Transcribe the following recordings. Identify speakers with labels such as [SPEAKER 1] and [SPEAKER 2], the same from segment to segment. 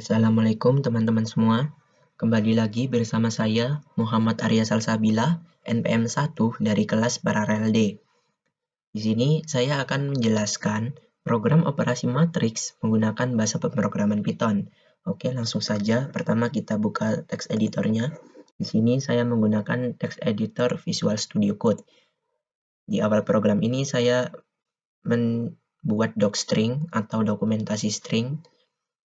[SPEAKER 1] Assalamualaikum teman-teman semua. Kembali lagi bersama saya Muhammad Arya Salsabila, NPM 1 dari kelas Paralel D. Di sini saya akan menjelaskan program operasi matriks menggunakan bahasa pemrograman Python. Oke, langsung saja. Pertama kita buka text editornya. Di sini saya menggunakan text editor Visual Studio Code. Di awal program ini saya membuat docstring atau dokumentasi string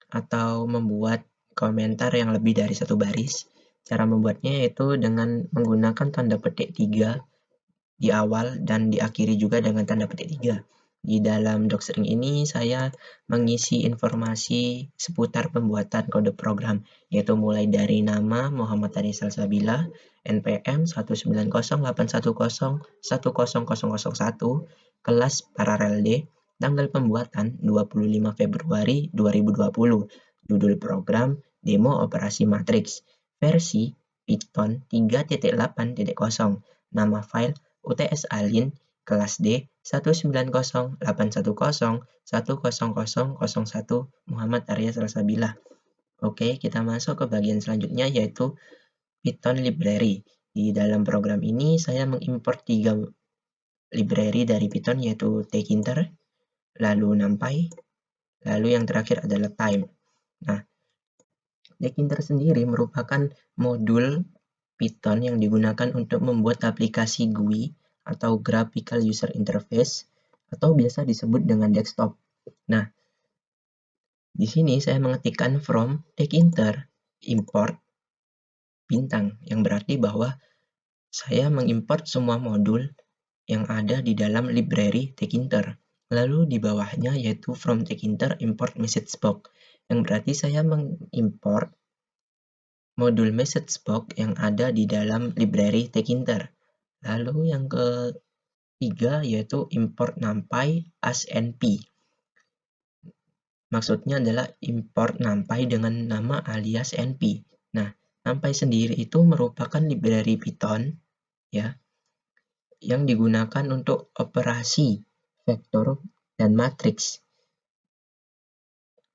[SPEAKER 1] atau membuat komentar yang lebih dari satu baris. Cara membuatnya yaitu dengan menggunakan tanda petik 3 di awal dan diakhiri juga dengan tanda petik 3. Di dalam docstring ini saya mengisi informasi seputar pembuatan kode program, yaitu mulai dari nama Muhammad Arya Salsabila, NPM 19081010001, kelas Paralel D, tanggal pembuatan 25 Februari 2020, judul program demo operasi matriks, versi Python 3.8.0, nama file UTS-Alin, kelas D 19081010001 Muhammad Arya Salsabila. Oke, kita masuk ke bagian selanjutnya yaitu Python library. Di dalam program ini saya mengimport 3 library dari Python yaitu tkinter, lalu numpy, lalu yang terakhir adalah time. Nah, tkinter sendiri merupakan modul Python yang digunakan untuk membuat aplikasi GUI atau Graphical User Interface atau biasa disebut dengan desktop. Nah, di sini saya mengetikkan from tkinter import bintang, yang berarti bahwa saya mengimport semua modul yang ada di dalam library tkinter. Lalu di bawahnya yaitu from tkinter import message box, yang berarti saya mengimport modul message box yang ada di dalam library tkinter. Lalu yang ketiga yaitu import numpy as np. Maksudnya adalah import numpy dengan nama alias np. Nah, numpy sendiri itu merupakan library Python ya yang digunakan untuk operasi vektor dan matriks.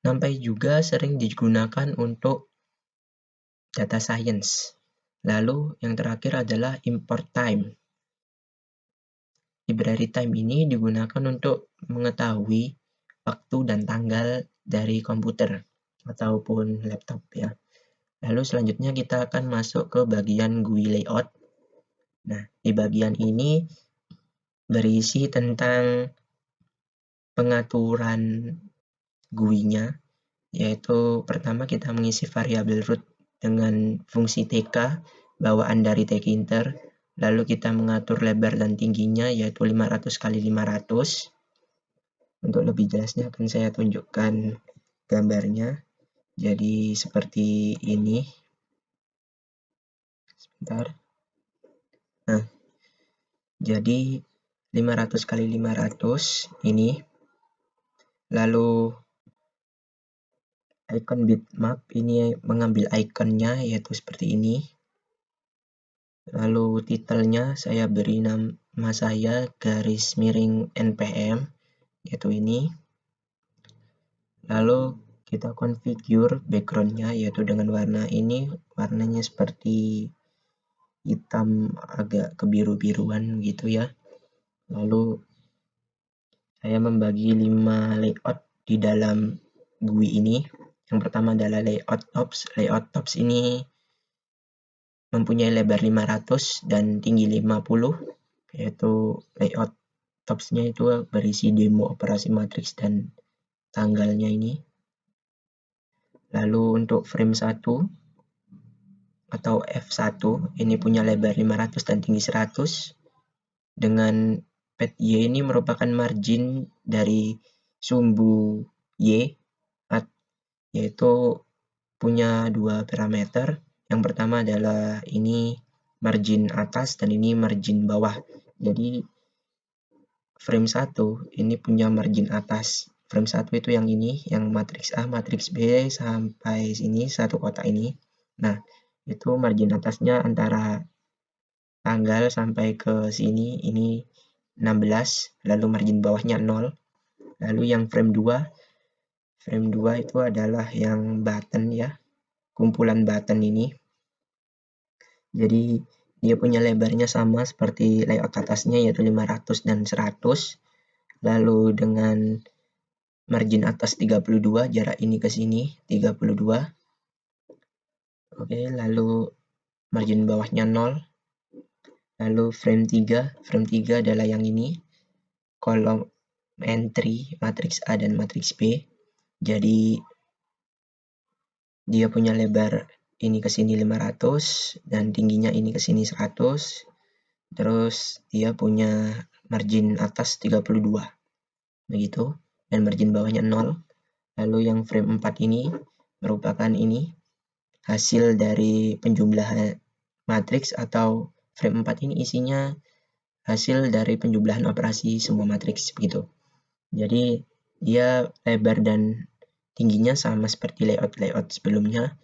[SPEAKER 1] Numpy juga sering digunakan untuk data science. Lalu yang terakhir adalah import time. Library time ini digunakan untuk mengetahui waktu dan tanggal dari komputer ataupun laptop ya. Lalu selanjutnya kita akan masuk ke bagian GUI layout. Nah, di bagian ini berisi tentang pengaturan GUI-nya, yaitu pertama kita mengisi variabel root dengan fungsi tk bawaan dari tkinter, lalu kita mengatur lebar dan tingginya yaitu 500 x 500. Untuk lebih jelasnya akan saya tunjukkan gambarnya. Jadi seperti ini. Sebentar. Nah, jadi 500 x 500 ini. Lalu icon bitmap ini mengambil ikonnya yaitu seperti ini. Lalu titelnya saya beri nama saya garis miring npm yaitu ini. Lalu kita configure backgroundnya yaitu dengan warna ini, warnanya seperti hitam agak kebiru-biruan gitu ya. Lalu saya membagi 5 layout di dalam GUI ini. Yang pertama adalah layout tops. Layout tops ini mempunyai lebar 500 dan tinggi 50, yaitu layout topsnya itu berisi demo operasi matriks dan tanggalnya ini. Lalu untuk frame 1 atau F1 ini punya lebar 500 dan tinggi 100 dengan pad Y ini merupakan margin dari sumbu Y, yaitu punya 2 parameter. Yang pertama adalah ini margin atas dan ini margin bawah. Jadi frame 1 ini punya margin atas. Frame 1 itu yang ini, yang matriks A, matriks B sampai sini satu kotak ini. Nah, itu margin atasnya antara tanggal sampai ke sini ini 16, lalu margin bawahnya 0. Lalu yang frame 2 Frame 2 itu adalah yang button ya, kumpulan button ini. Jadi dia punya lebarnya sama seperti layout atasnya, yaitu 500 dan 100. Lalu dengan margin atas 32, jarak ini ke sini 32. Oke, lalu margin bawahnya 0. Lalu frame 3 adalah yang ini, kolom entry matriks A dan matriks B. Jadi dia punya lebar ini ke sini 500 dan tingginya ini ke sini 100. Terus dia punya margin atas 32. Begitu, dan margin bawahnya 0. Lalu yang frame 4 ini merupakan ini hasil dari penjumlahan matriks, atau frame 4 ini isinya hasil dari penjumlahan operasi semua matriks begitu. Jadi dia lebar dan tingginya sama seperti layout sebelumnya,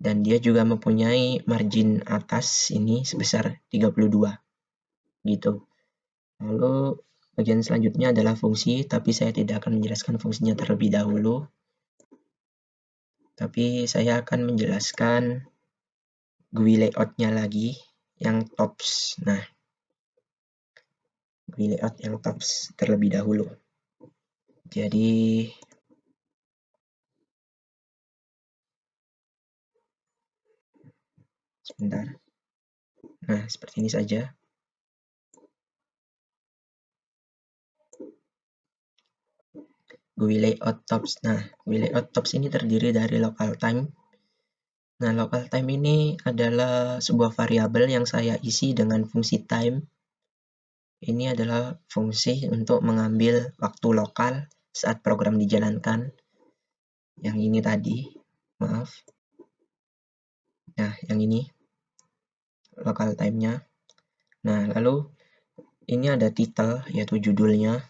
[SPEAKER 1] dan dia juga mempunyai margin atas ini sebesar 32 gitu. Lalu bagian selanjutnya adalah fungsi, tapi saya tidak akan menjelaskan fungsinya terlebih dahulu. Tapi saya akan menjelaskan GUI layout-nya lagi yang tops. Nah, GUI layout yang tops terlebih dahulu. Jadi sebentar. Nah, seperti ini saja. GUI layout tops. Nah, GUI layout tops ini terdiri dari local time. Nah, local time ini adalah sebuah variabel yang saya isi dengan fungsi time. Ini adalah fungsi untuk mengambil waktu lokal saat program dijalankan. Yang ini tadi, maaf. Nah, yang ini local time-nya. Nah, lalu ini ada title, yaitu judulnya.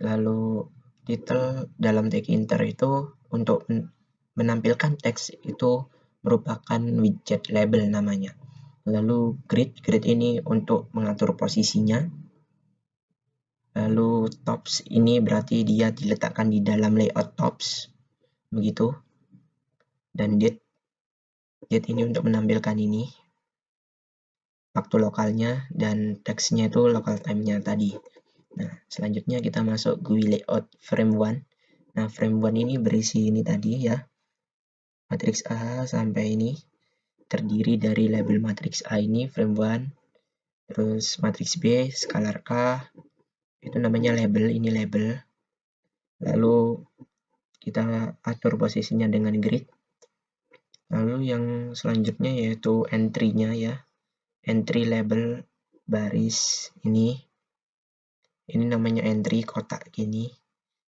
[SPEAKER 1] Lalu title dalam tag-inter itu untuk menampilkan teks itu merupakan widget label namanya. Lalu grid ini untuk mengatur posisinya. Lalu tops ini berarti dia diletakkan di dalam layout tops, begitu. Dan date ini untuk menampilkan ini waktu lokalnya, dan teksnya itu local time-nya tadi. Nah, selanjutnya kita masuk GUI layout frame 1. Nah, frame 1 ini berisi ini tadi ya. Matriks A sampai ini terdiri dari label matriks A ini frame 1. Terus matriks B scalar K itu namanya label, ini label. Lalu kita atur posisinya dengan grid. Lalu yang selanjutnya yaitu entry-nya ya. Entry label baris ini namanya entry, kotak gini,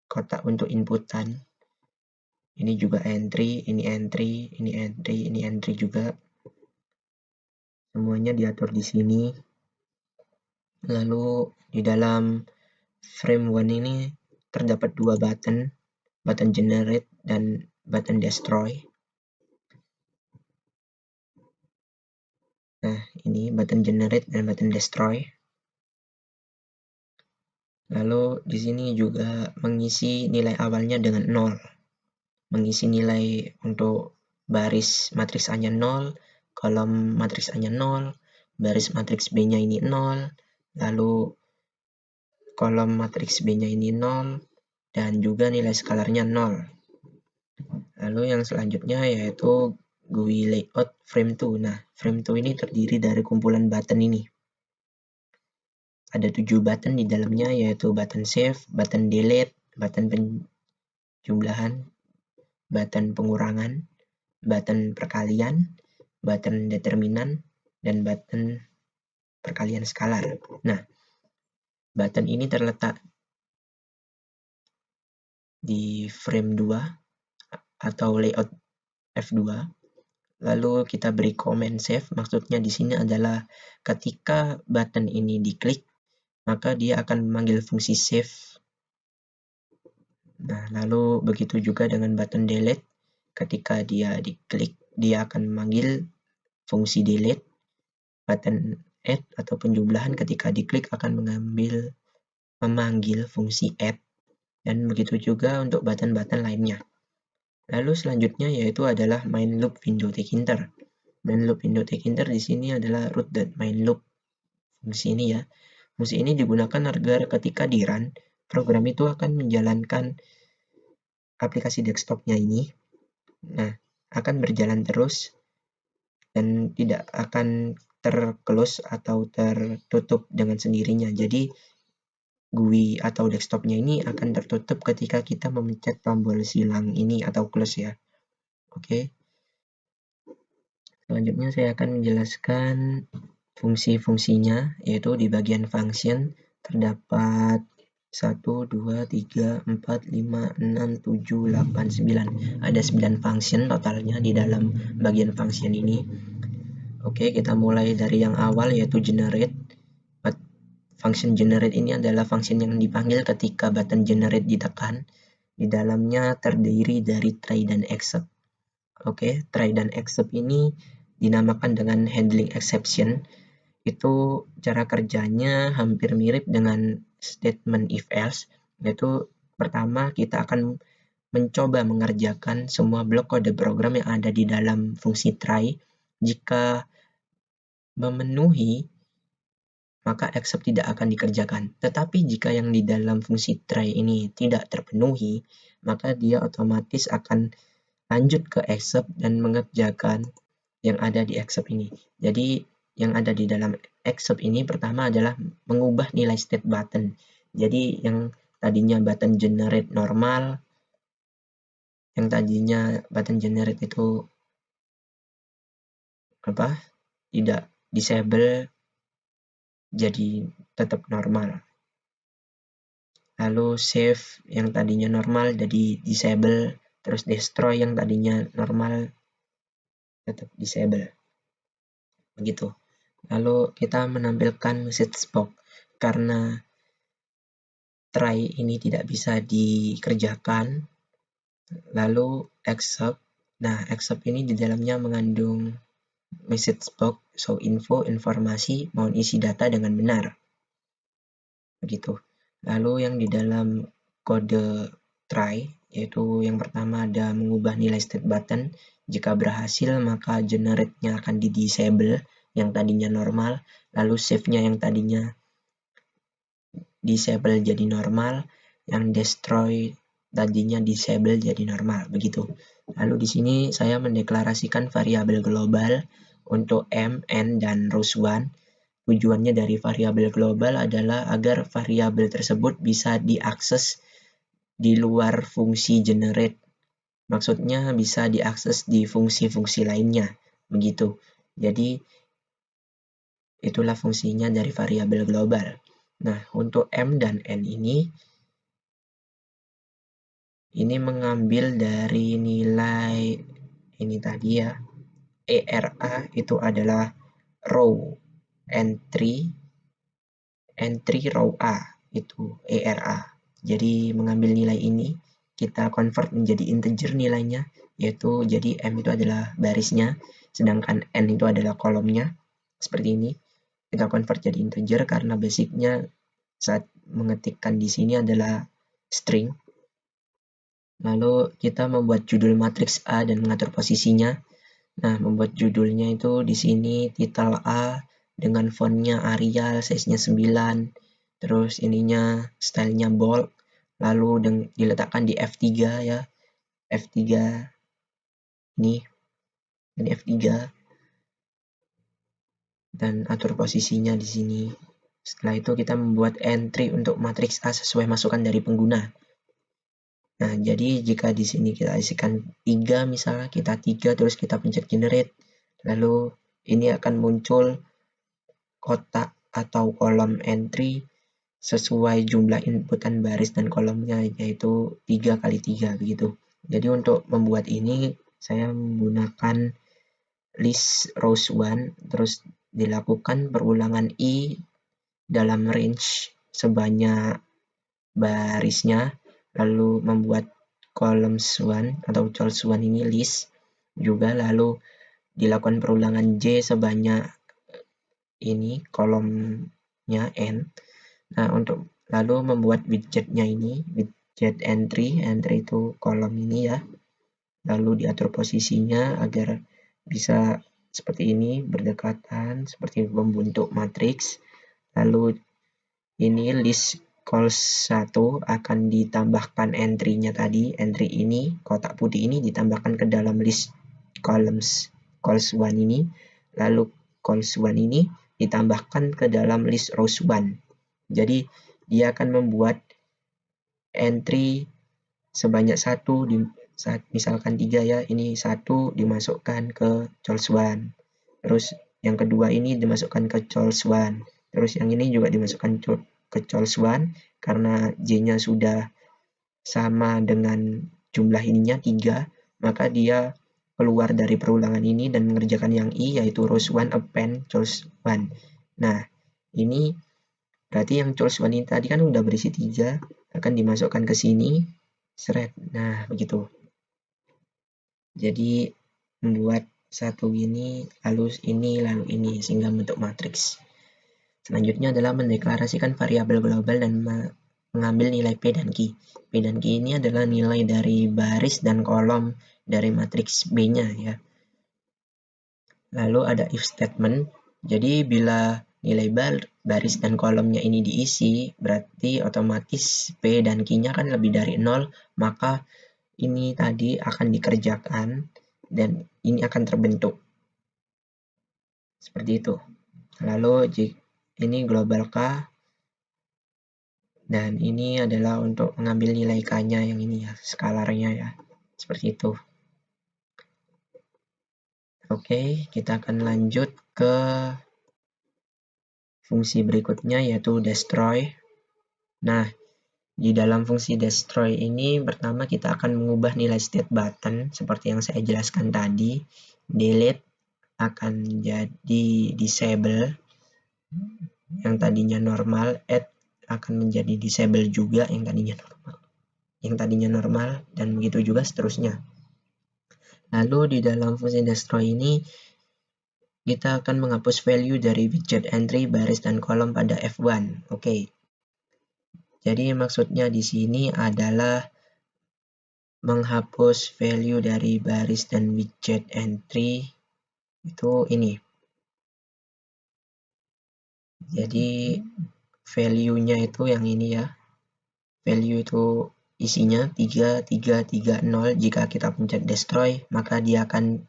[SPEAKER 1] kotak untuk inputan. Ini juga entry, ini entry, ini entry, ini entry juga. Semuanya diatur di sini. Lalu di dalam frame 1 ini terdapat dua button generate dan button destroy. Nah, ini button generate dan button destroy. Lalu di sini juga mengisi nilai awalnya dengan 0. Mengisi nilai untuk baris matriks A-nya 0, kolom matriks A-nya 0, baris matriks B-nya ini 0, lalu kolom matriks B-nya ini 0, dan juga nilai skalarnya 0. Lalu yang selanjutnya yaitu GUI layout frame 2. Nah, frame 2 ini terdiri dari kumpulan button ini. Ada 7 button di dalamnya, yaitu button save, button delete, button penjumlahan, button pengurangan, button perkalian, button determinan, dan button perkalian skalar. Nah, button ini terletak di frame 2 atau layout F2. Lalu kita beri command save. Maksudnya di sini adalah ketika button ini diklik, maka dia akan memanggil fungsi save. Nah, lalu begitu juga dengan button delete. Ketika dia diklik, dia akan memanggil fungsi delete. Button add atau penjumlahan ketika diklik akan memanggil fungsi add. dan begitu juga untuk button-button lainnya. Lalu selanjutnya yaitu adalah main loop window tkinter. Main loop window tkinter di sini adalah root.mainLoop fungsi ini ya. Fungsi ini digunakan agar ketika di run, program itu akan menjalankan aplikasi desktopnya ini. Nah, akan berjalan terus dan tidak akan terclose atau tertutup dengan sendirinya. Jadi GUI atau desktopnya ini akan tertutup ketika kita memencet tombol silang ini atau close ya. Oke. Selanjutnya saya akan menjelaskan fungsi-fungsinya, yaitu di bagian function terdapat 1, 2, 3, 4, 5, 6, 7, 8, 9. Ada 9 function totalnya di dalam bagian function ini. Oke, kita mulai dari yang awal yaitu generate. Function generate ini adalah function yang dipanggil ketika button generate ditekan. Di dalamnya terdiri dari try dan except. Oke, try dan except ini dinamakan dengan handling exception. Itu cara kerjanya hampir mirip dengan statement if else, yaitu pertama kita akan mencoba mengerjakan semua blok kode program yang ada di dalam fungsi try. Jika memenuhi, maka except tidak akan dikerjakan. Tetapi jika yang di dalam fungsi try ini tidak terpenuhi, maka dia otomatis akan lanjut ke except dan mengerjakan yang ada di except ini. Jadi yang ada di dalam except ini pertama adalah mengubah nilai state button. Jadi yang tadinya button generate normal, yang tadinya button generate itu tidak disable jadi tetap normal. Lalu save yang tadinya normal jadi disable, terus destroy yang tadinya normal tetap disable. Begitu. Lalu kita menampilkan message box karena try ini tidak bisa dikerjakan. Lalu except. Nah, except ini di dalamnya mengandung message box, so info, informasi, mohon isi data dengan benar. Begitu. Lalu yang di dalam kode try, yaitu yang pertama ada mengubah nilai state button. Jika berhasil, maka generate-nya akan di-disable yang tadinya normal, lalu save-nya yang tadinya disable jadi normal, yang destroy tadinya disable jadi normal, begitu. Lalu di sini saya mendeklarasikan variabel global untuk m, n, dan rows1. Tujuannya dari variabel global adalah agar variabel tersebut bisa diakses di luar fungsi generate. Maksudnya bisa diakses di fungsi-fungsi lainnya, begitu. Jadi itulah fungsinya dari variabel global. Nah, untuk M dan N ini mengambil dari nilai ini tadi ya. ERA itu adalah row entry row A, itu ERA. Jadi mengambil nilai ini kita convert menjadi integer nilainya, yaitu jadi M itu adalah barisnya, sedangkan N itu adalah kolomnya. Seperti ini. Kita convert jadi integer karena basicnya saat mengetikkan di sini adalah string. Lalu kita membuat judul matriks A dan mengatur posisinya. Nah, membuat judulnya itu di sini title A dengan fontnya Arial, size-nya 9. Terus ininya stylenya bold. Lalu diletakkan di F3 ya. F3 ini F3 dan atur posisinya di sini. Setelah itu kita membuat entry untuk matriks A sesuai masukan dari pengguna. Nah, jadi jika di sini kita isikan 3 misalnya, kita 3 terus kita pencet generate. Lalu ini akan muncul kotak atau kolom entry sesuai jumlah inputan baris dan kolomnya, yaitu 3 kali 3 begitu. Jadi untuk membuat ini saya menggunakan list rows 1, terus dilakukan perulangan i dalam range sebanyak barisnya, lalu membuat columns 1 atau choice 1 ini list juga, lalu dilakukan perulangan j sebanyak ini kolomnya n. Nah, untuk lalu membuat widgetnya ini get entry itu kolom ini ya, lalu diatur posisinya agar bisa seperti ini, berdekatan seperti membentuk matriks. Lalu ini list calls 1 akan ditambahkan entry-nya tadi, entry ini, kotak putih ini ditambahkan ke dalam list columns calls 1 ini, lalu calls 1 ini ditambahkan ke dalam list rows 1. Jadi dia akan membuat entry sebanyak satu, misalkan 3 ya, ini 1 dimasukkan ke calls 1, terus yang kedua ini dimasukkan ke calls 1, terus yang ini juga dimasukkan ke calls 1 karena J-nya sudah sama dengan jumlah ininya 3, maka dia keluar dari perulangan ini dan mengerjakan yang I, yaitu rows 1 append calls 1. Nah, ini berarti yang calls 1 ini tadi kan udah berisi 3, akan dimasukkan ke sini, seret. Nah, begitu. Jadi membuat satu ini, lalu ini, sehingga bentuk matriks. Selanjutnya adalah mendeklarasikan variabel global dan mengambil nilai P dan Q. P dan Q ini adalah nilai dari baris dan kolom dari matriks B-nya ya. Lalu ada if statement. Jadi bila nilai baris dan kolomnya ini diisi, berarti otomatis P dan Q-nya kan lebih dari 0, maka ini tadi akan dikerjakan dan ini akan terbentuk. Seperti itu. Lalu ini global K, dan ini adalah untuk mengambil nilai K-nya yang ini ya, skalarnya ya. Seperti itu. Oke, kita akan lanjut ke fungsi berikutnya yaitu destroy. Nah, di dalam fungsi destroy ini pertama kita akan mengubah nilai state button seperti yang saya jelaskan tadi. Delete akan jadi disable yang tadinya normal, add akan menjadi disable juga yang tadinya normal, dan begitu juga seterusnya. Lalu di dalam fungsi destroy ini kita akan menghapus value dari widget entry, baris dan kolom pada F1. Oke. Jadi maksudnya di sini adalah menghapus value dari baris dan widget entry itu ini. Jadi value-nya itu yang ini ya. Value itu isinya 3330. Jika kita pencet destroy, maka dia akan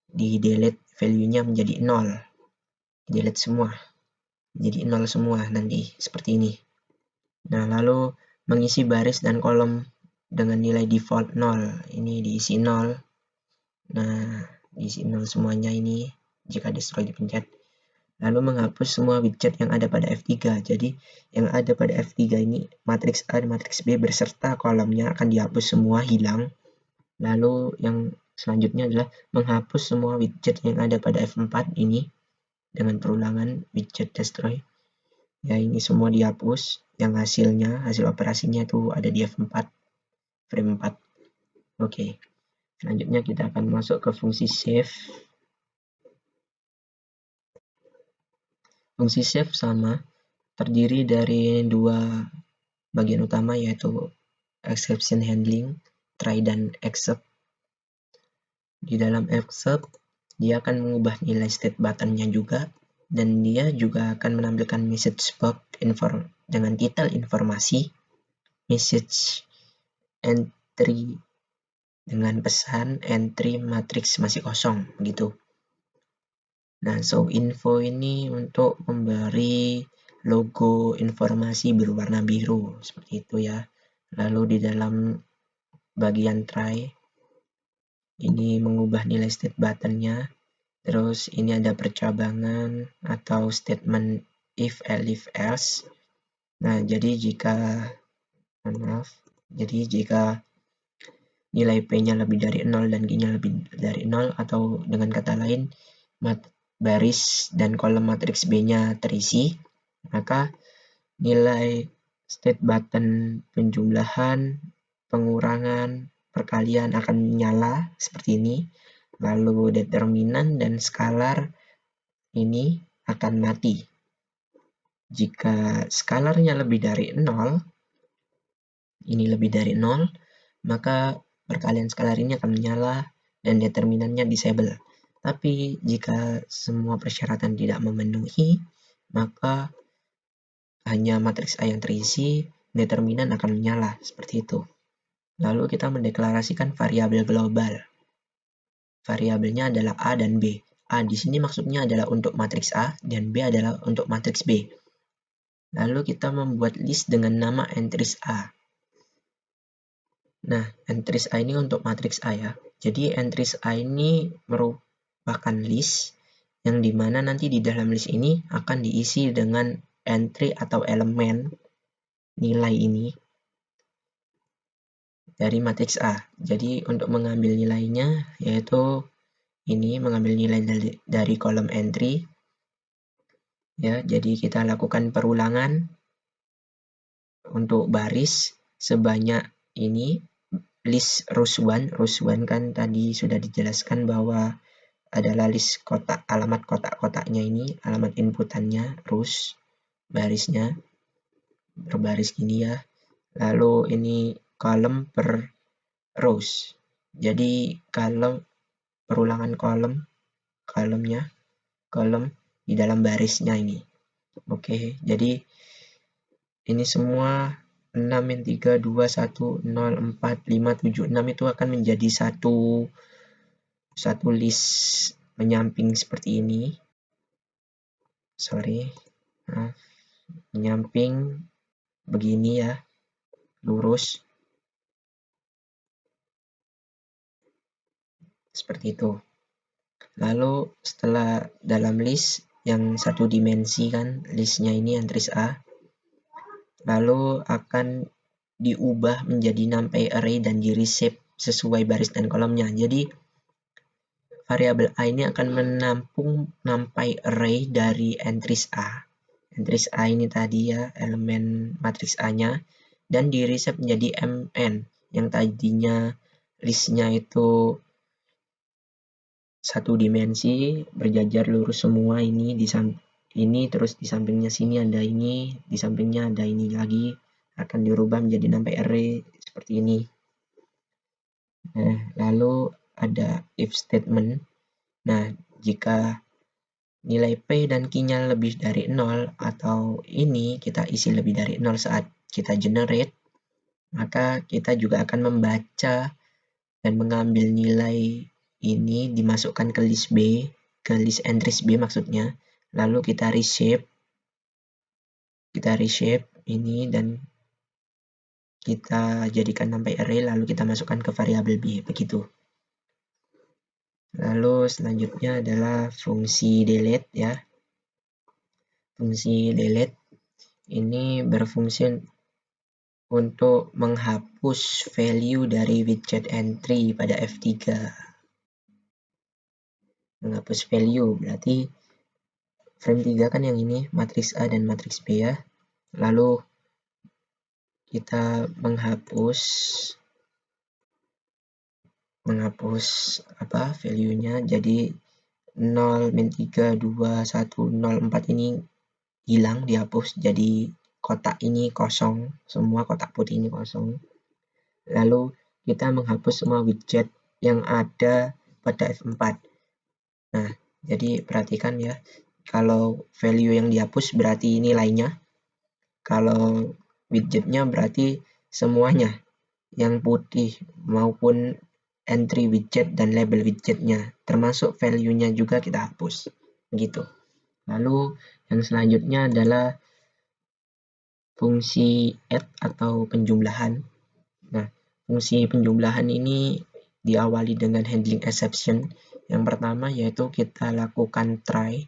[SPEAKER 1] di-delete value-nya menjadi 0. Delete semua. Jadi 0 semua nanti, seperti ini. Nah, lalu mengisi baris dan kolom dengan nilai default 0. Ini diisi 0. Nah, diisi 0 semuanya ini jika destroy dipencet. Lalu menghapus semua widget yang ada pada F3. Jadi yang ada pada F3 ini matriks A dan matriks B berserta kolomnya akan dihapus semua, hilang. Lalu yang selanjutnya adalah menghapus semua widget yang ada pada F4 ini dengan perulangan widget destroy. Ya, ini semua dihapus. Yang hasil operasinya itu ada di F4, frame 4. Oke. Selanjutnya kita akan masuk ke fungsi save. Fungsi save sama, terdiri dari dua bagian utama yaitu exception handling, try dan except. Di dalam except, dia akan mengubah nilai state button-nya juga, dan dia juga akan menampilkan message box dengan titel informasi, message entry dengan pesan entry matriks masih kosong gitu. Nah, show info ini untuk memberi logo informasi berwarna biru seperti itu ya. Lalu di dalam bagian try ini mengubah nilai state button-nya. Terus ini ada percabangan atau statement if else. Nah, jadi jika nilai P-nya lebih dari 0 dan Q-nya lebih dari 0, atau dengan kata lain baris dan kolom matriks B-nya terisi, maka nilai state button penjumlahan, pengurangan, perkalian akan menyala seperti ini. Lalu determinan dan skalar ini akan mati. Jika skalarnya lebih dari 0, ini lebih dari 0, maka perkalian skalar ini akan menyala dan determinannya disable. Tapi jika semua persyaratan tidak memenuhi, maka hanya matriks A yang terisi, determinan akan menyala, seperti itu. Lalu kita mendeklarasikan variabel global. Variabelnya adalah A dan B. A di sini maksudnya adalah untuk matriks A dan B adalah untuk matriks B. Lalu kita membuat list dengan nama entries A. Nah, entries A ini untuk matriks A ya. Jadi entries A ini merupakan list yang dimana nanti di dalam list ini akan diisi dengan entry atau elemen nilai ini dari matriks A. Jadi untuk mengambil nilainya yaitu ini mengambil nilai dari kolom entry. Ya, jadi kita lakukan perulangan untuk baris sebanyak ini list rows 1 kan tadi sudah dijelaskan bahwa adalah list kotak, alamat kotak-kotaknya ini, alamat inputannya rows, barisnya berbaris gini ya. Lalu ini kolom per rows. Jadi kalau perulangan kolomnya kolom di dalam barisnya ini. Oke, jadi ini semua 6 min 3 2 1 0 4 5 7 6 itu akan menjadi satu list menyamping seperti ini. Menyamping begini ya, lurus seperti itu. Lalu setelah dalam list yang satu dimensi kan, listnya ini entries A, lalu akan diubah menjadi numpy array dan di reshape sesuai baris dan kolomnya. Jadi variabel A ini akan menampung numpy array dari entries A. Entries A ini tadi ya, elemen matriks A-nya, dan di reshape menjadi MN yang tadinya listnya itu satu dimensi berjajar lurus semua, ini terus di sampingnya sini ada ini, di sampingnya ada ini lagi, akan dirubah menjadi numpy array seperti ini. Nah, lalu ada if statement. Nah, jika nilai P dan Q-nya lebih dari 0 atau ini kita isi lebih dari 0 saat kita generate, maka kita juga akan membaca dan mengambil nilai ini dimasukkan ke list B, ke list entries B maksudnya. Lalu kita reshape ini dan kita jadikan numpy array, lalu kita masukkan ke variabel B, begitu. Lalu selanjutnya adalah fungsi delete ya. Fungsi delete ini berfungsi untuk menghapus value dari widget entry pada F3. Menghapus value berarti frame 3 kan yang ini, matriks A dan matriks B ya. Lalu kita menghapus value-nya, jadi 0 min 3 2 1 0 4 ini hilang, dihapus, jadi kotak ini kosong, semua kotak putih ini kosong. Lalu kita menghapus semua widget yang ada pada F4. Nah, jadi perhatikan ya, kalau value yang dihapus berarti nilainya, kalau widgetnya berarti semuanya yang putih maupun entry widget dan label widgetnya, termasuk value-nya juga kita hapus, begitu. Lalu yang selanjutnya adalah fungsi add atau penjumlahan. Nah, fungsi penjumlahan ini diawali dengan handling exception. Yang pertama yaitu kita lakukan try.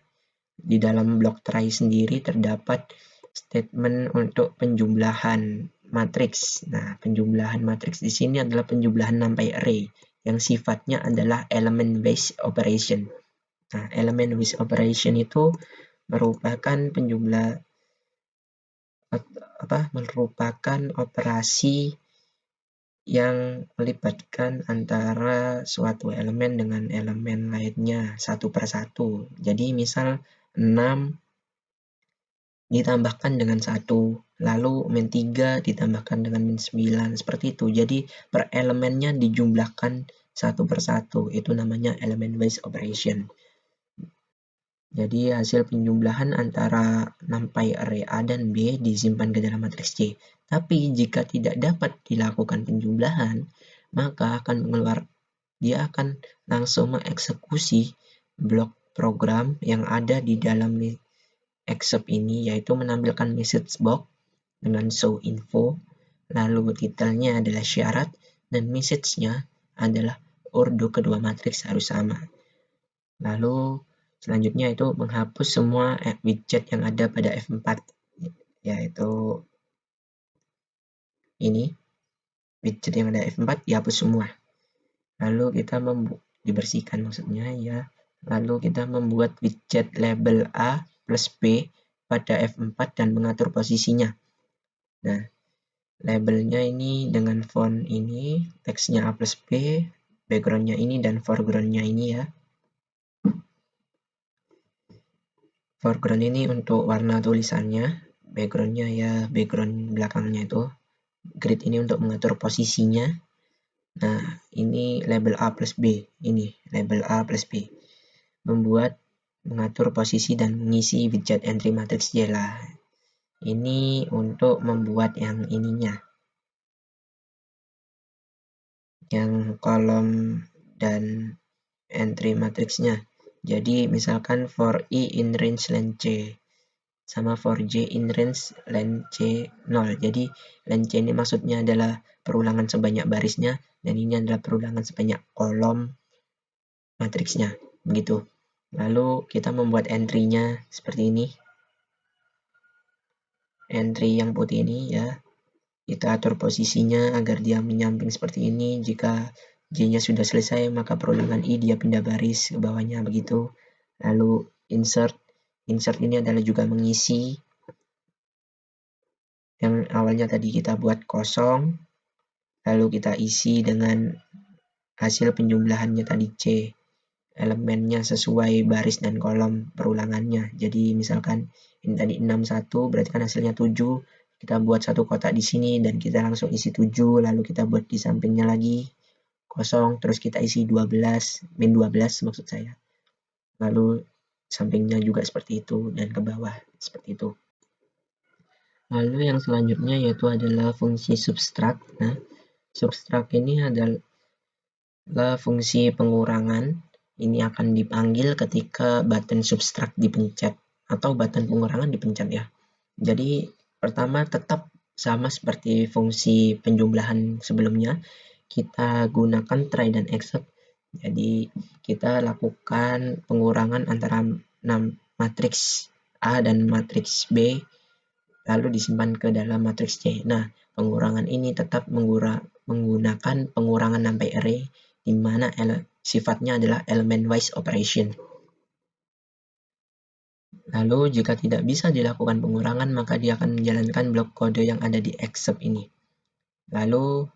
[SPEAKER 1] Di dalam blok try sendiri terdapat statement untuk penjumlahan matriks. Nah, penjumlahan matriks di sini adalah penjumlahan numpy array yang sifatnya adalah element based operation. Nah, element based operation itu merupakan merupakan operasi yang melibatkan antara suatu elemen dengan elemen lainnya satu per satu. Jadi misal 6 ditambahkan dengan 1. lalu min 3 ditambahkan dengan min 9, seperti itu. Jadi per elemennya dijumlahkan satu persatu, itu namanya element wise operation. Jadi hasil penjumlahan antara numpy array A dan B disimpan ke dalam matriks C. Tapi jika tidak dapat dilakukan penjumlahan, maka dia akan langsung mengeksekusi blok program yang ada di dalam except ini, yaitu menampilkan message box dengan show info, lalu titelnya adalah syarat, dan message-nya adalah ordo kedua matriks harus sama. Lalu selanjutnya itu menghapus semua widget yang ada pada F4, yaitu ini, widget yang ada F4 dihapus semua. Lalu kita dibersihkan maksudnya ya. Lalu kita membuat widget label A plus B pada F4 dan mengatur posisinya. Nah, labelnya ini dengan font ini, teksnya A plus B, backgroundnya ini, dan foregroundnya ini ya. Foreground ini untuk warna tulisannya, backgroundnya ya background belakangnya itu. Grid ini untuk mengatur posisinya. Nah, ini label A plus B, ini label A plus B. Mengatur posisi dan mengisi widget entry matrix J lah. Ini untuk membuat yang ininya, yang kolom dan entry matriksnya. Jadi misalkan for I in range len C sama for J in range len C 0. Jadi len C ini maksudnya adalah perulangan sebanyak barisnya, dan ini adalah perulangan sebanyak kolom matriksnya, begitu. Lalu kita membuat entry-nya seperti ini. Entry yang putih ini ya, kita atur posisinya agar dia menyamping seperti ini. Jika J-nya sudah selesai, maka perulangan I dia pindah baris ke bawahnya, begitu. Lalu insert ini adalah juga mengisi yang awalnya tadi kita buat kosong, lalu kita isi dengan hasil penjumlahannya tadi C, elemennya sesuai baris dan kolom perulangannya. Jadi misalkan ini tadi 61, berarti kan hasilnya 7. Kita buat satu kotak di sini dan kita langsung isi 7, lalu kita buat di sampingnya lagi kosong, terus kita isi 12, min 12 maksud saya. Lalu sampingnya juga seperti itu dan ke bawah seperti itu. Lalu yang selanjutnya yaitu adalah fungsi subtract. Nah, subtract ini adalah fungsi pengurangan. Ini akan dipanggil ketika button subtract dipencet atau button pengurangan dipencet ya. Jadi pertama tetap sama seperti fungsi penjumlahan sebelumnya, kita gunakan try dan except. Jadi kita lakukan pengurangan antara matriks A dan matriks B, lalu disimpan ke dalam matriks C. Nah, pengurangan ini tetap menggunakan pengurangan numpy array, di mana sifatnya adalah element wise operation. Lalu jika tidak bisa dilakukan pengurangan, maka dia akan menjalankan blok kode yang ada di except ini. Lalu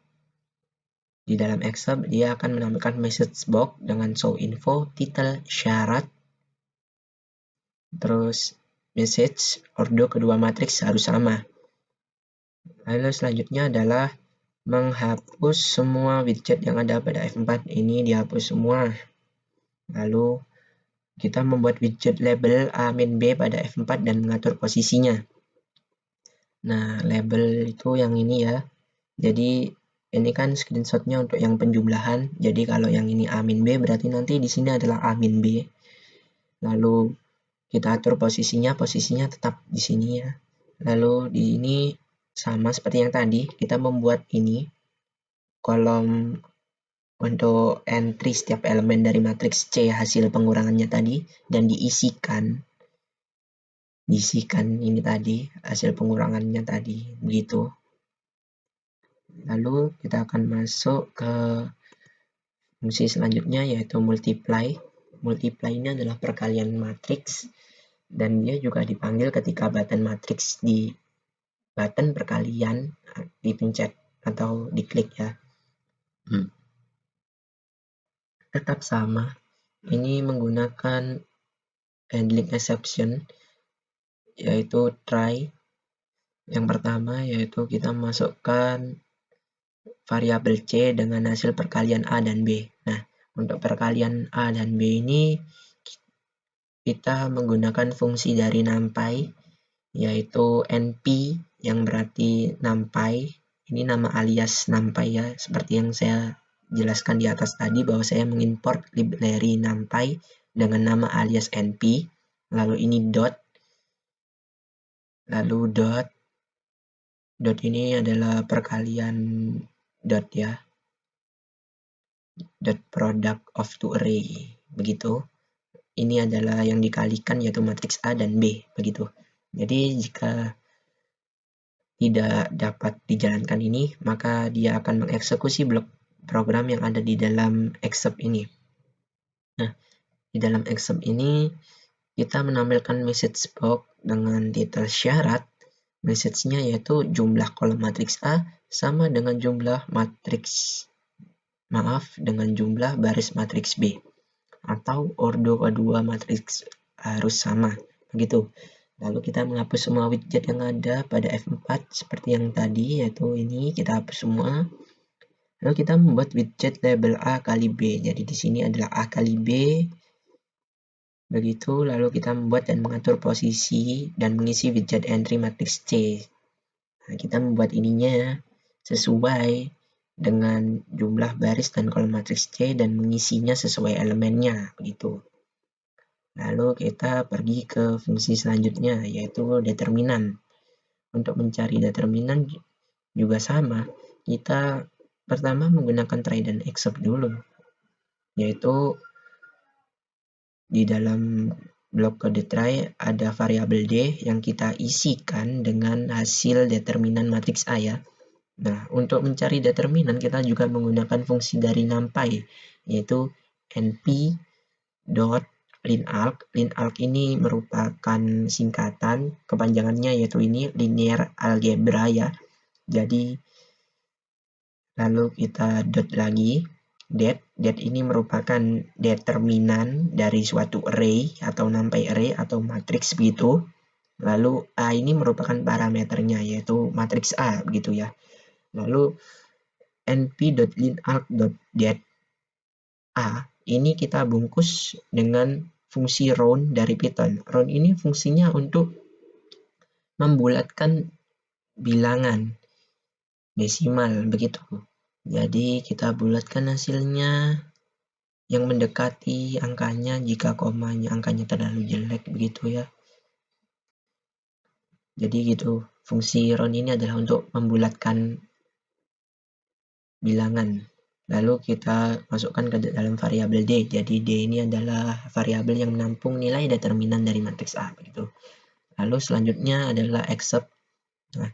[SPEAKER 1] di dalam except dia akan menampilkan message box dengan show info, title, syarat, terus message, ordo kedua matriks harus sama. Lalu selanjutnya adalah menghapus semua widget yang ada pada F4, ini dihapus semua. Lalu kita membuat widget label A-B pada F4 dan mengatur posisinya. Nah, label itu yang ini ya. Jadi ini kan screenshotnya untuk yang penjumlahan. Jadi kalau yang ini A-B berarti nanti di sini adalah A-B. Lalu kita atur posisinya tetap di sini ya. Lalu di ini sama seperti yang tadi, kita membuat ini kolom untuk entry setiap elemen dari matriks C hasil pengurangannya tadi, dan diisikan ini tadi hasil pengurangannya tadi, begitu. Lalu kita akan masuk ke fungsi selanjutnya yaitu multiply. Multiply ini adalah perkalian matriks, dan dia juga dipanggil ketika button matriks di button perkalian dipencet atau diklik ya. Tetap sama, ini menggunakan handling exception yaitu try. Yang pertama yaitu kita masukkan variabel C dengan hasil perkalian A dan B. Nah, untuk perkalian A dan B ini kita menggunakan fungsi dari NumPy, yaitu NP yang berarti NumPy. Ini nama alias NumPy ya, seperti yang saya jelaskan di atas tadi bahwa saya mengimport library NumPy dengan nama alias NP. Lalu ini dot, lalu dot ini adalah perkalian dot ya, dot product of two array, begitu. Ini adalah yang dikalikan yaitu matriks A dan B, begitu. Jadi jika tidak dapat dijalankan ini, maka dia akan mengeksekusi blok program yang ada di dalam except ini. Nah, di dalam except ini kita menampilkan message box dengan titel syarat. Message-nya yaitu jumlah kolom matriks A sama dengan jumlah jumlah baris matriks B, atau ordo kedua matriks harus sama, begitu. Lalu kita menghapus semua widget yang ada pada F4 seperti yang tadi, yaitu ini kita hapus semua. Lalu kita membuat widget label A kali B. Jadi di sini adalah A kali B. Begitu, lalu kita membuat dan mengatur posisi dan mengisi widget entry matriks C. Nah, kita membuat ininya sesuai dengan jumlah baris dan kolom matriks C dan mengisinya sesuai elemennya, begitu. Lalu kita pergi ke fungsi selanjutnya, yaitu determinan. Untuk mencari determinan juga sama, kita pertama menggunakan try dan except dulu, yaitu di dalam blok kode try ada variabel D yang kita isikan dengan hasil determinan matriks A ya. Nah, untuk mencari determinan kita juga menggunakan fungsi dari NumPy, yaitu np.linalg. Linalg ini merupakan singkatan, kepanjangannya yaitu ini linear algebra ya. Jadi lalu kita dot lagi, det ini merupakan determinan dari suatu array atau NumPy array atau matriks begitu. Lalu A ini merupakan parameternya yaitu matriks A begitu ya. Lalu np.linalg.det A ini kita bungkus dengan fungsi round dari Python. Round ini fungsinya untuk membulatkan bilangan desimal begitu. Jadi kita bulatkan hasilnya yang mendekati angkanya jika angkanya terlalu jelek begitu ya. Jadi gitu, fungsi round ini adalah untuk membulatkan bilangan. Lalu kita masukkan ke dalam variabel D. Jadi D ini adalah variabel yang menampung nilai determinan dari matriks A begitu. Lalu selanjutnya adalah except. Nah,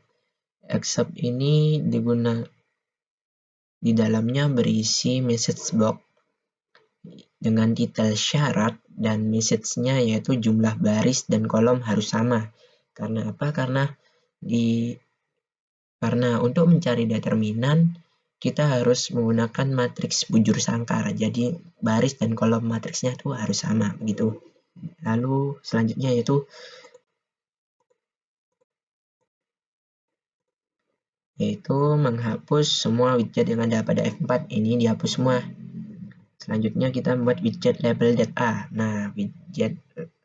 [SPEAKER 1] except ini di dalamnya berisi message box dengan titel syarat dan message-nya yaitu jumlah baris dan kolom harus sama. Karena apa? Karena untuk mencari determinan kita harus menggunakan matriks bujur sangkar. Jadi baris dan kolom matriksnya itu harus sama begitu. Lalu selanjutnya yaitu menghapus semua widget yang ada pada F4. Ini dihapus semua. Selanjutnya kita membuat widget label.a. Nah, widget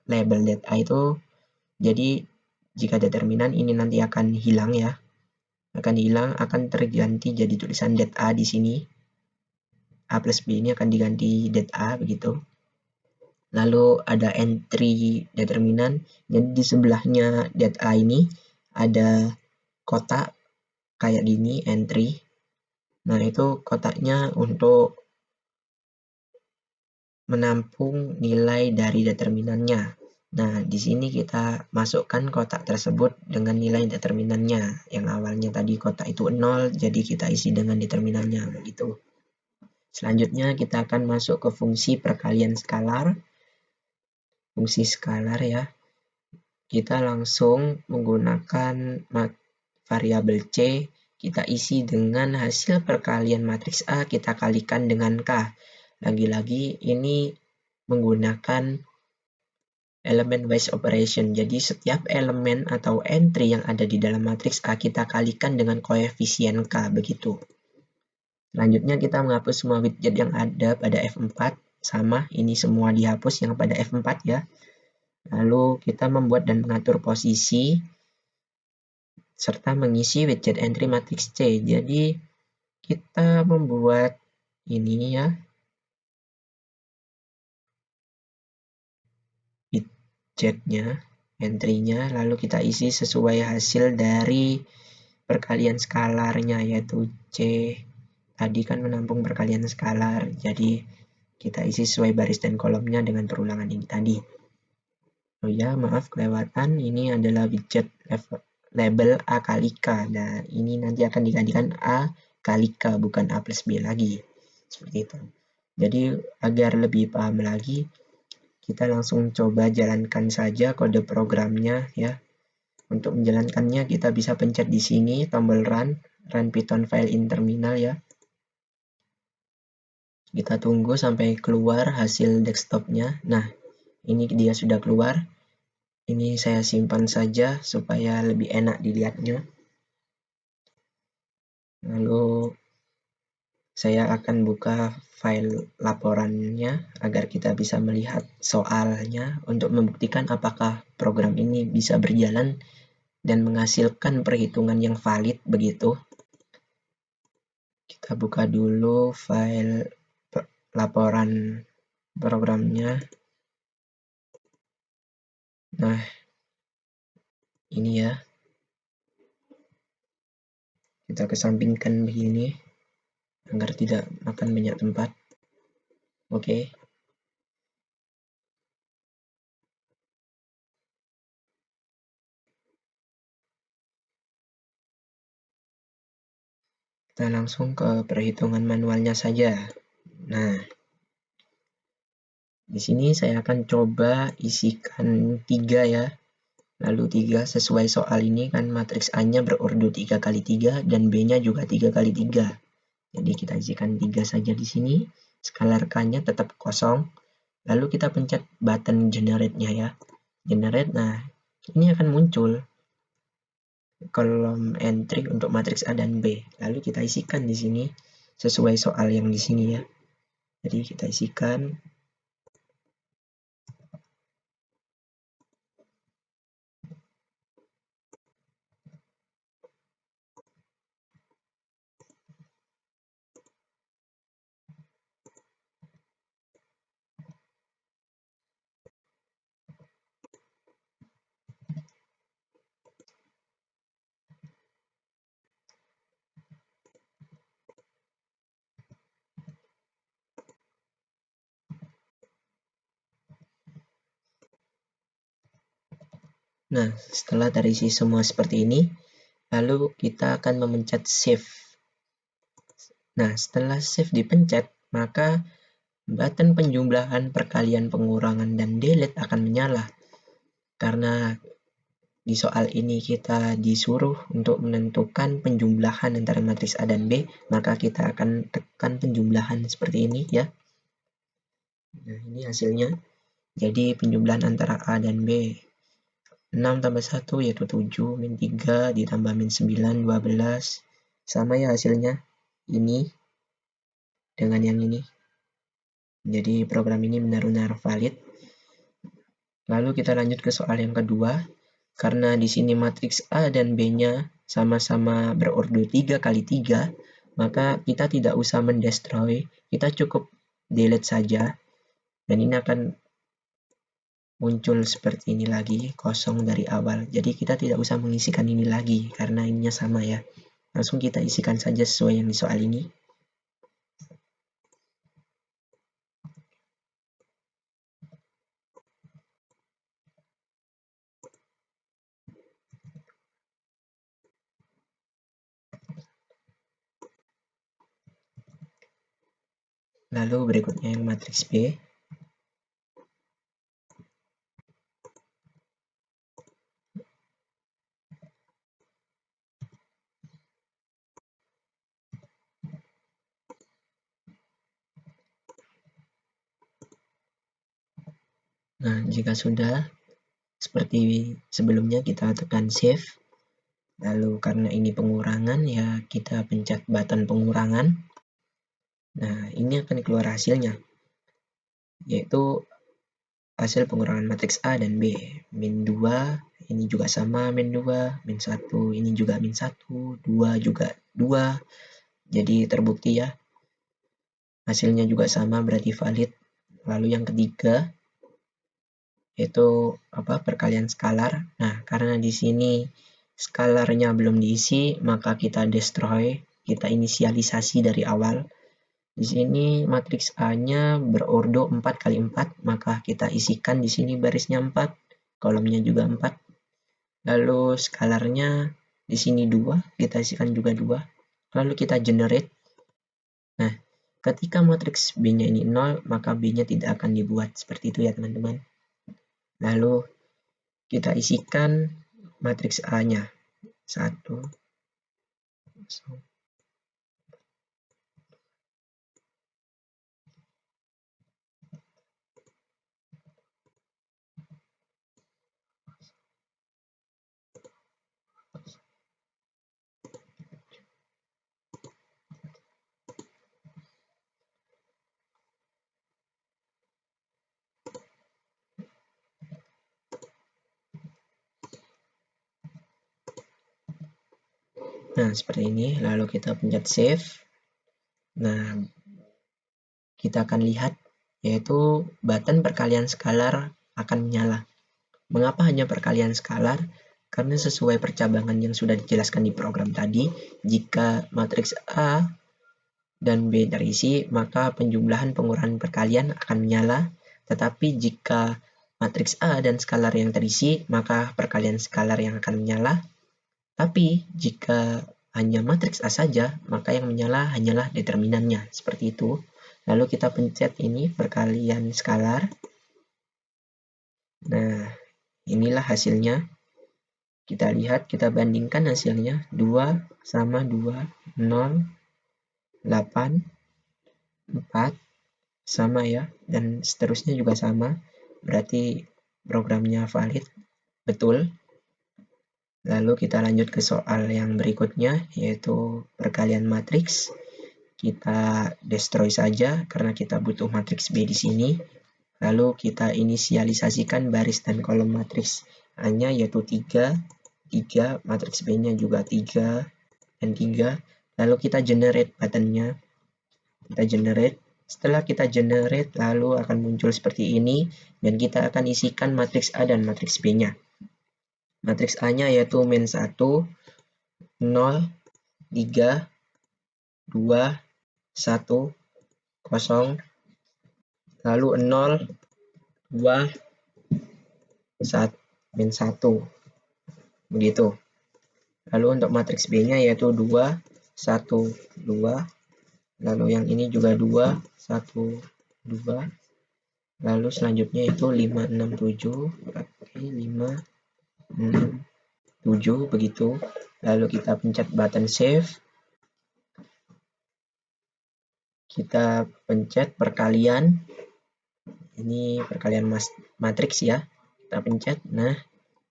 [SPEAKER 1] label.a itu jadi jika determinan ini nanti akan hilang ya. Akan terganti jadi tulisan .a di sini. A plus B ini akan diganti .a begitu. Lalu ada entry determinan. Jadi di sebelahnya .a ini ada kotak kayak gini, entry. Nah, itu kotaknya untuk menampung nilai dari determinannya. Nah, di sini kita masukkan kotak tersebut dengan nilai determinannya. Yang awalnya tadi kotak itu 0, jadi kita isi dengan determinannya begitu. Selanjutnya kita akan masuk ke fungsi perkalian skalar. Fungsi skalar ya. Kita langsung menggunakan variabel C, kita isi dengan hasil perkalian matriks A kita kalikan dengan K. Lagi-lagi ini menggunakan element wise operation. Jadi setiap elemen atau entry yang ada di dalam matriks A kita kalikan dengan koefisien K, begitu. Selanjutnya kita menghapus semua widget yang ada pada F4, sama ini semua dihapus yang pada F4 ya. Lalu kita membuat dan mengatur posisi serta mengisi widget entry matriks C. Jadi kita membuat ini ya, widgetnya, entry-nya, lalu kita isi sesuai hasil dari perkalian skalarnya, yaitu C. Tadi kan menampung perkalian skalar, jadi kita isi sesuai baris dan kolomnya dengan perulangan ini tadi. Oh ya, maaf kelewatan, ini adalah widget label A kali K. Nah, ini nanti akan digantikan A kali K, bukan A plus B lagi. Seperti itu. Jadi, agar lebih paham lagi, kita langsung coba jalankan saja kode programnya ya. Untuk menjalankannya, kita bisa pencet di sini tombol run Python file in terminal ya. Kita tunggu sampai keluar hasil desktopnya. Nah, ini dia sudah keluar. Ini saya simpan saja supaya lebih enak dilihatnya. Lalu saya akan buka file laporannya agar kita bisa melihat soalnya untuk membuktikan apakah program ini bisa berjalan dan menghasilkan perhitungan yang valid begitu. Kita buka dulu file laporan programnya. Nah, ini ya. Kita kesampingkan begini agar tidak makan banyak tempat. Oke. Kita langsung ke perhitungan manualnya saja. Nah, di sini saya akan coba isikan 3 ya. Lalu 3 sesuai soal ini kan matriks A-nya berordo 3 kali 3 dan B-nya juga 3 kali 3. Jadi kita isikan 3 saja di sini. Skalar K-nya tetap kosong. Lalu kita pencet button generate-nya ya. Generate, nah ini akan muncul kolom entry untuk matriks A dan B. Lalu kita isikan di sini sesuai soal yang di sini ya. Jadi kita isikan. Nah, setelah terisi semua seperti ini, lalu kita akan memencet save. Nah, setelah save dipencet, maka button penjumlahan, perkalian, pengurangan, dan delete akan menyala. Karena di soal ini kita disuruh untuk menentukan penjumlahan antara matriks A dan B, maka kita akan tekan penjumlahan seperti ini ya. Nah, ini hasilnya. Jadi penjumlahan antara A dan B. 6 tambah 1 yaitu 7, min 3 ditambah min 9, 12. Sama ya hasilnya. Ini dengan yang ini. Jadi program ini benar-benar valid. Lalu kita lanjut ke soal yang kedua. Karena di sini matriks A dan B-nya sama-sama berordo 3 kali 3, maka kita tidak usah mendestroy, kita cukup delete saja. Dan ini akan muncul seperti ini lagi, kosong dari awal. Jadi kita tidak usah mengisikan ini lagi, karena ininya sama ya. Langsung kita isikan saja sesuai yang di soal ini. Lalu berikutnya yang matriks B. Nah, jika sudah seperti sebelumnya, kita tekan save. Lalu karena ini pengurangan, ya kita pencet button pengurangan. Nah, ini akan keluar hasilnya, yaitu hasil pengurangan matriks A dan B. Min 2, ini juga sama min 2, min 1, ini juga min 1, 2 juga 2. Jadi terbukti ya, hasilnya juga sama, berarti valid. Lalu yang ketiga, yaitu perkalian skalar. Nah, karena di sini skalarnya belum diisi, maka kita destroy, kita inisialisasi dari awal. Di sini matriks A-nya berordo 4 kali 4, maka kita isikan di sini barisnya 4, kolomnya juga 4. Lalu skalarnya di sini 2, kita isikan juga 2. Lalu kita generate. Nah, ketika matriks B-nya ini 0, maka B-nya tidak akan dibuat. Seperti itu ya teman-teman. Lalu kita isikan matriks A-nya 1. Nah, seperti ini. Lalu kita pencet save. Nah, kita akan lihat, yaitu button perkalian skalar akan menyala. Mengapa hanya perkalian skalar? Karena sesuai percabangan yang sudah dijelaskan di program tadi, jika matriks A dan B terisi, maka penjumlahan pengurangan perkalian akan menyala. Tetapi jika matriks A dan skalar yang terisi, maka perkalian skalar yang akan menyala. Tapi jika hanya matriks A saja, maka yang menyala hanyalah determinannya. Seperti itu. Lalu kita pencet ini perkalian skalar. Nah, inilah hasilnya. Kita lihat, kita bandingkan hasilnya. 2 sama 2, 0, 8, 4, sama ya. Dan seterusnya juga sama. Berarti programnya valid, betul. Lalu kita lanjut ke soal yang berikutnya, yaitu perkalian matriks. Kita destroy saja karena kita butuh matriks B di sini. Lalu kita inisialisasikan baris dan kolom matriks A-nya, yaitu 3, matriks B-nya juga 3 dan 3. Lalu kita generate buttonnya. Kita generate. Setelah kita generate, lalu akan muncul seperti ini, dan kita akan isikan matriks A dan matriks B-nya. Matriks A-nya yaitu min 1, 0, 3, 2, 1, 0, lalu 0, 2, 1, min 1. Begitu. Lalu untuk matriks B-nya yaitu 2, 1, 2. Lalu yang ini juga 2, 1, 2. Lalu selanjutnya itu 5, 6, 7. Oke, 5, 6, 7, begitu. Lalu kita pencet button save. Kita pencet perkalian. Ini perkalian matriks ya. Kita pencet. Nah,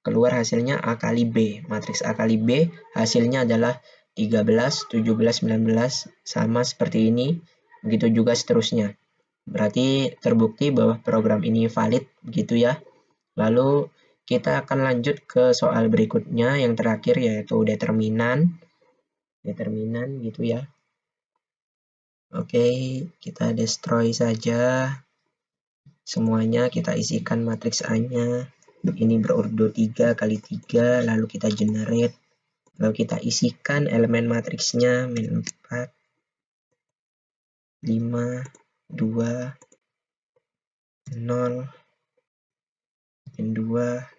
[SPEAKER 1] keluar hasilnya A kali B. Matriks A kali B hasilnya adalah 13, 17, 19. Sama seperti ini. Begitu juga seterusnya. Berarti terbukti bahwa program ini valid, gitu ya. Lalu kita akan lanjut ke soal berikutnya, yang terakhir yaitu determinan. Determinan gitu ya. Oke, kita destroy saja. Semuanya kita isikan matriks A-nya. Ini berordo 3 kali 3, lalu kita generate. Lalu kita isikan elemen matriksnya, min 4, 5, 2, 0, min 2,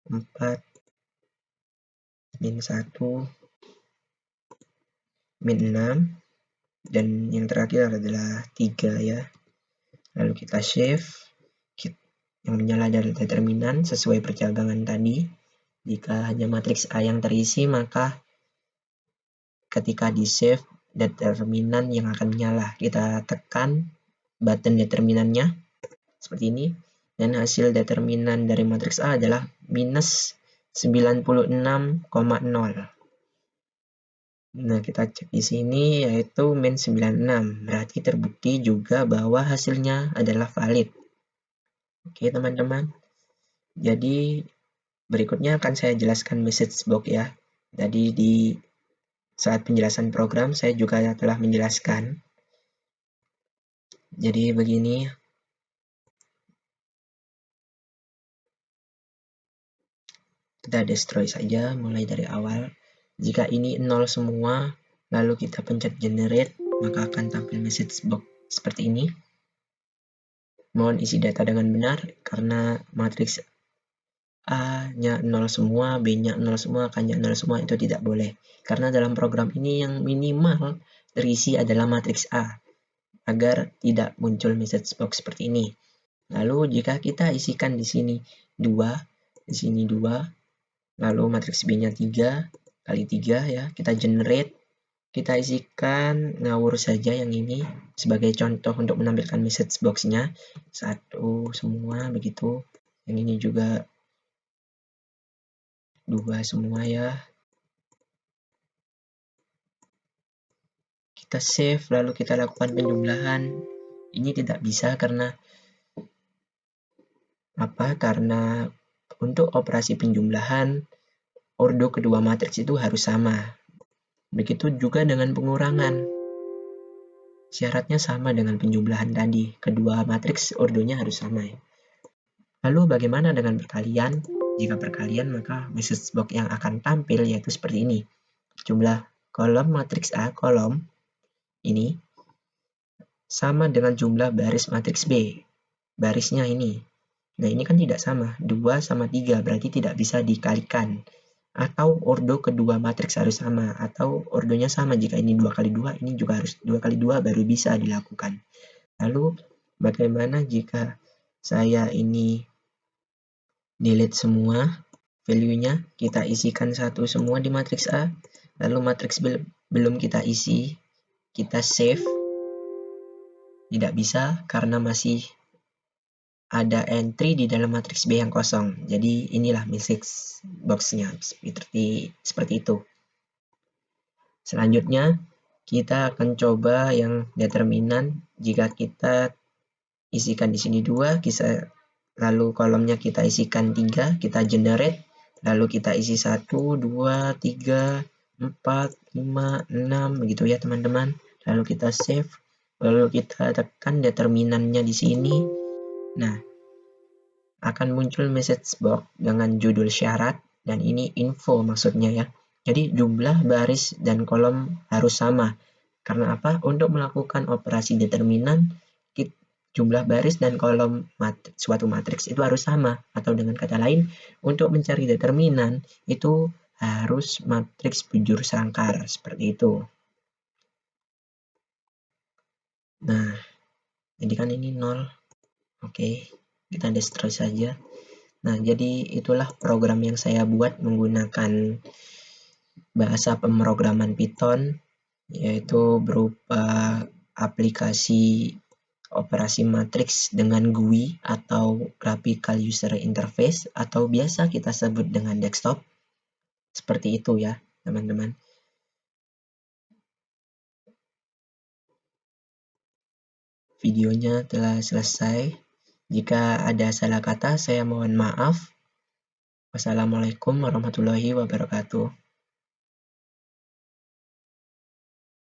[SPEAKER 1] 4, min 1, min 6, dan yang terakhir adalah 3 ya. Lalu kita save. Yang menyala dari determinan sesuai percabangan tadi. Jika hanya matriks A yang terisi, maka ketika di save, determinan yang akan menyala. Kita tekan button determinannya seperti ini. dan hasil determinan dari matriks A adalah minus 96,0. Nah, kita cek di sini yaitu min 96. Berarti terbukti juga bahwa hasilnya adalah valid. Oke, teman-teman. Jadi, berikutnya akan saya jelaskan message box ya. Jadi, di saat penjelasan program, saya juga telah menjelaskan. Jadi, begini. Kita destroy saja mulai dari awal. Jika ini 0 semua, lalu kita pencet generate, maka akan tampil message box seperti ini. Mohon isi data dengan benar, karena matriks A-nya 0 semua, B-nya 0 semua, K-nya 0 semua, itu tidak boleh. Karena dalam program ini yang minimal terisi adalah matriks A, agar tidak muncul message box seperti ini. Lalu jika kita isikan di sini 2, di sini 2, lalu matriks B-nya 3 kali 3 ya, kita generate. Kita isikan ngawur saja yang ini sebagai contoh untuk menampilkan message box-nya. 1 semua begitu. Yang ini juga 2 semua ya. Kita save lalu kita lakukan penjumlahan. Ini tidak bisa karena apa? Karena untuk operasi penjumlahan ordo kedua matriks itu harus sama. Begitu juga dengan pengurangan. Syaratnya sama dengan penjumlahan tadi. Kedua matriks ordonya harus sama ya. Lalu bagaimana dengan perkalian? Jika perkalian maka message box yang akan tampil yaitu seperti ini. Jumlah kolom matriks A, kolom ini sama dengan jumlah baris matriks B. Barisnya ini. Nah ini kan tidak sama. 2 sama 3 berarti tidak bisa dikalikan. Atau ordo kedua matriks harus sama, atau ordonya sama. Jika ini 2 kali 2, ini juga harus 2 kali 2 baru bisa dilakukan. Lalu bagaimana jika saya ini delete semua value-nya, kita isikan 1 semua di matriks A, lalu matriks B belum kita isi, kita save. Tidak bisa karena masih ada entry di dalam matriks B yang kosong. Jadi inilah message box-nya seperti itu. Selanjutnya kita akan coba yang determinan. Jika kita isikan di sini 2, lalu kolomnya kita isikan 3, kita generate, lalu kita isi 1, 2, 3, 4, 5, 6 begitu ya teman-teman. Lalu kita save, lalu kita tekan determinannya di sini. Nah, akan muncul message box dengan judul syarat, dan ini info maksudnya ya. Jadi jumlah baris dan kolom harus sama. Karena apa? Untuk melakukan operasi determinan, jumlah baris dan kolom suatu matriks itu harus sama. Atau dengan kata lain, untuk mencari determinan itu harus matriks bujur sangkar, seperti itu. Nah, jadi kan ini 0. Oke, kita destroy saja. Nah, jadi itulah program yang saya buat menggunakan bahasa pemrograman Python, yaitu berupa aplikasi operasi matriks dengan GUI atau Graphical User Interface, atau biasa kita sebut dengan desktop. Seperti itu ya, teman-teman. Videonya telah selesai. Jika ada salah kata, saya mohon maaf. Wassalamualaikum warahmatullahi wabarakatuh.